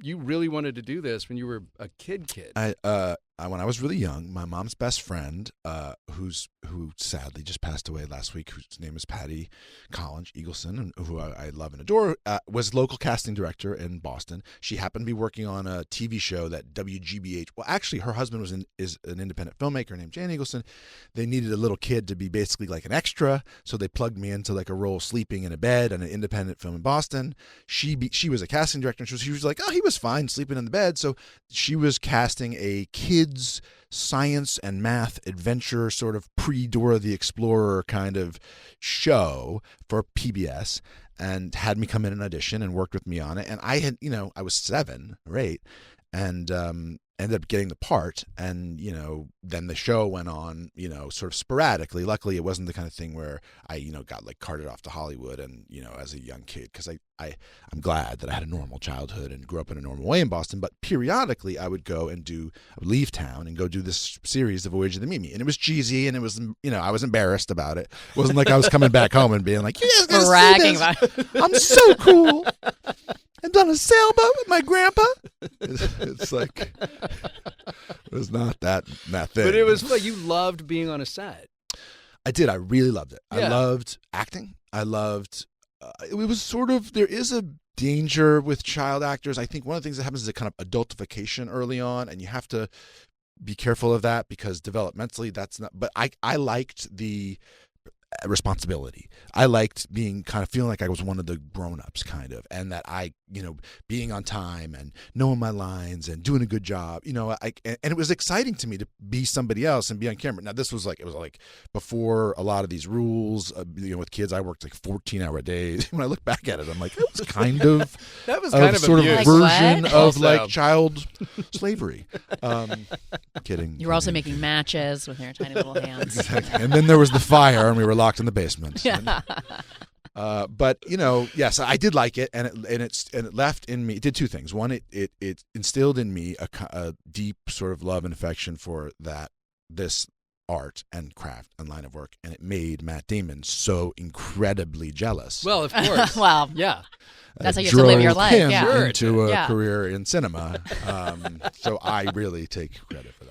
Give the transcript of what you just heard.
you really wanted to do this when you were a kid. When I was really young, my mom's best friend, who sadly just passed away last week, whose name is Patty Collins Eagleson, and who I love and adore, was local casting director in Boston. She happened to be working on a TV show that WGBH. Well, actually, her husband is an independent filmmaker named Jan Eagleson. They needed a little kid to be basically like an extra, so they plugged me into like a role sleeping in a bed on an independent film in Boston. She was a casting director, and she was like, oh, he was fine sleeping in the bed. So she was casting a kids science and math adventure sort of pre-Dora the Explorer kind of show for PBS, and had me come in and audition and worked with me on it. And I had, I was 7 or 8 and ended up getting the part. And, then the show went on, sort of sporadically. Luckily, it wasn't the kind of thing where I, got like carted off to Hollywood and, as a young kid, because I'm glad that I had a normal childhood and grew up in a normal way in Boston. But periodically I would go and I would leave town and go do this series, The Voyage of the Mimi. And it was cheesy, and it was, I was embarrassed about it. It wasn't like I was coming back home and being like, you guys gotta bragging see this. about it. I'm so cool. I've done a sailboat with my grandpa. It's like, it was not that thing. But it was fun. You loved being on a set. I did. I really loved it. Yeah. I loved acting. I loved, it was sort of, there is a danger with child actors. I think one of the things that happens is a kind of adultification early on, and you have to be careful of that because developmentally that's not, but I liked the responsibility. I liked being kind of feeling like I was one of the grown-ups kind of, and that I, being on time and knowing my lines and doing a good job, and it was exciting to me to be somebody else and be on camera. Now this was like, it was like before a lot of these rules, with kids, I worked like 14-hour days. When I look back at it, I'm like, it was kind of, that was kind of sort abuse. of version Like of Also. like child slavery. Kidding. You were also making matches with your tiny little hands. Exactly. And then there was the fire, and we were locked in the basement. Yeah. But yes, I did like it, and it left in me. It did two things. One, it instilled in me a deep sort of love and affection for this art and craft and line of work, and it made Matt Damon so incredibly jealous. Well, of course. Well, yeah. that's how you have to live your Drove life. him Yeah. into a Yeah. career in cinema. So I really take credit for that.